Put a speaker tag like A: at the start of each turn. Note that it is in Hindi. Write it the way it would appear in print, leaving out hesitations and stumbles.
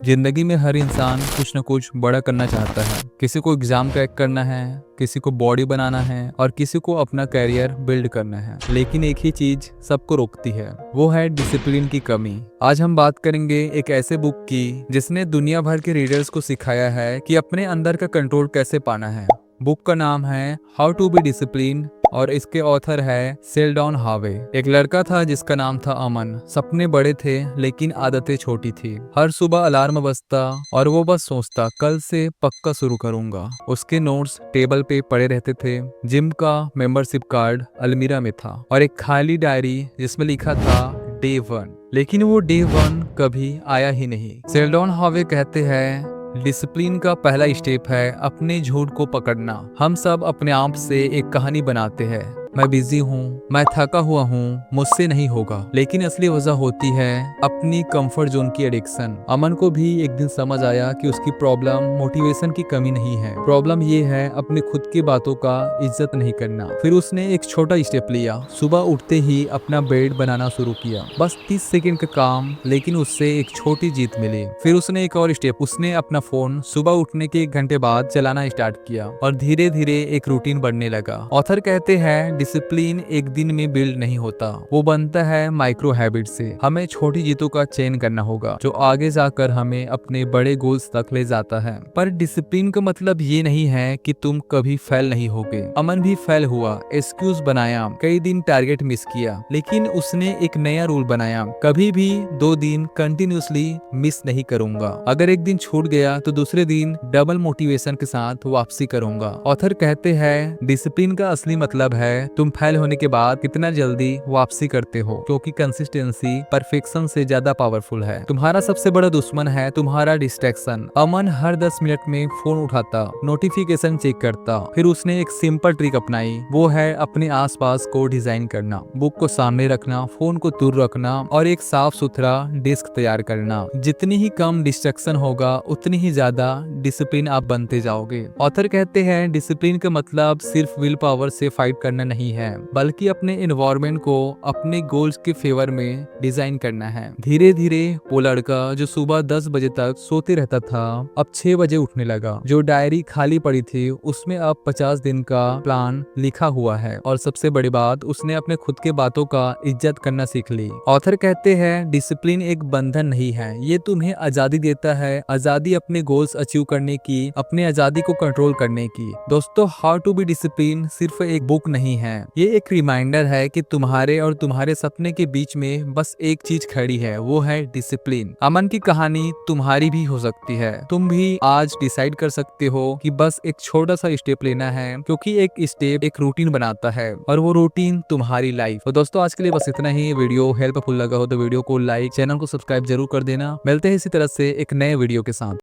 A: जिंदगी में हर इंसान कुछ न कुछ बड़ा करना चाहता है। किसी को एग्जाम क्रैक करना है, किसी को बॉडी बनाना है और किसी को अपना करियर बिल्ड करना है। लेकिन एक ही चीज सबको रोकती है, वो है डिसिप्लिन की कमी। आज हम बात करेंगे एक ऐसे बुक की जिसने दुनिया भर के रीडर्स को सिखाया है कि अपने अंदर का कंट्रोल कैसे पाना है। बुक का नाम है हाउ टू बी डिसिप्लिन और इसके ऑथर है शेल्डन हावे। एक लड़का था जिसका नाम था अमन। सपने बड़े थे लेकिन आदतें छोटी थी। हर सुबह अलार्म बजता और वो बस सोचता कल से पक्का शुरू करूंगा। उसके नोट्स टेबल पे पड़े रहते थे, जिम का मेंबरशिप कार्ड अलमीरा में था और एक खाली डायरी जिसमें लिखा था डे 1। लेकिन वो डे 1 कभी आया ही नहीं। शेल्डन हावे कहते हैं डिसिप्लिन का पहला स्टेप है अपने झूठ को पकड़ना। हम सब अपने आप से एक कहानी बनाते हैं, मैं बिजी हूँ, मैं थका हुआ हूँ, मुझसे नहीं होगा। लेकिन असली वजह होती है अपनी कंफर्ट जोन की एडिक्शन। अमन को भी एक दिन समझ आया कि उसकी प्रॉब्लम मोटिवेशन की कमी नहीं है, प्रॉब्लम ये है अपनी खुद की बातों का इज्जत नहीं करना। फिर उसने एक छोटा स्टेप लिया। सुबह उठते ही अपना बेड बनाना शुरू किया। बस 30 सेकंड का काम, लेकिन उससे एक छोटी जीत मिली। फिर उसने एक और स्टेप, उसने अपना फोन सुबह उठने के 1 घंटे बाद चलाना स्टार्ट किया और धीरे धीरे एक रूटीन बनने लगा। ऑथर कहते हैं डिसिप्लिन एक दिन में बिल्ड नहीं होता, वो बनता है माइक्रो हैबिट से। हमें छोटी जीतों का चयन करना होगा जो आगे जाकर हमें अपने बड़े गोल्स तक ले जाता है। पर डिसिप्लिन का मतलब ये नहीं है कि तुम कभी फेल नहीं होगे। अमन भी फेल हुआ, एक्सक्यूज बनाया, कई दिन टारगेट मिस किया, लेकिन उसने एक नया रूल बनाया, कभी भी 2 दिन कंटिन्यूसली मिस नहीं करूंगा। अगर एक दिन छूट गया तो दूसरे दिन डबल मोटिवेशन के साथ वापसी करूंगा। ऑथर कहते हैं डिसिप्लिन का असली मतलब है तुम फेल होने के बाद कितना जल्दी वापसी करते हो, क्योंकि कंसिस्टेंसी परफेक्शन से ज्यादा पावरफुल है। तुम्हारा सबसे बड़ा दुश्मन है तुम्हारा डिस्ट्रैक्शन। अमन हर 10 मिनट में फोन उठाता, नोटिफिकेशन चेक करता। फिर उसने एक सिंपल ट्रिक अपनाई, वो है अपने आसपास को डिजाइन करना, बुक को सामने रखना, फोन को दूर रखना और एक साफ सुथरा डेस्क तैयार करना। जितनी ही कम डिस्ट्रैक्शन होगा उतनी ही ज्यादा डिसिप्लिन आप बनते जाओगे। ऑथर कहते हैं डिसिप्लिन का मतलब सिर्फ विल पावर से फाइट करना नहीं है, बल्कि अपने एनवायरनमेंट को अपने गोल्स के फेवर में डिजाइन करना है। धीरे धीरे वो लड़का जो सुबह 10 बजे तक सोते रहता था अब 6 बजे उठने लगा। जो डायरी खाली पड़ी थी उसमें अब 50 दिन का प्लान लिखा हुआ है और सबसे बड़ी बात, उसने अपने खुद के बातों का इज्जत करना सीख ली। ऑथर कहते हैं डिसिप्लिन एक बंधन नहीं है, ये तुम्हें आजादी देता है, आजादी अपने गोल्स अचीव करने की, अपने आजादी को कंट्रोल करने की। दोस्तों, हाउ टू बी डिसिप्लिन सिर्फ एक बुक नहीं है, ये एक रिमाइंडर है कि तुम्हारे और तुम्हारे सपने के बीच में बस एक चीज खड़ी है, वो है डिसिप्लिन। अमन की कहानी तुम्हारी भी हो सकती है। तुम भी आज डिसाइड कर सकते हो कि बस एक छोटा सा स्टेप लेना है, क्योंकि एक स्टेप एक रूटीन बनाता है और वो रूटीन तुम्हारी लाइफ। तो दोस्तों, आज के लिए बस इतना ही। वीडियो हेल्पफुल लगा हो तो वीडियो को लाइक, चैनल को सब्सक्राइब जरूर कर देना। मिलते हैं इसी तरह से एक नए वीडियो के साथ।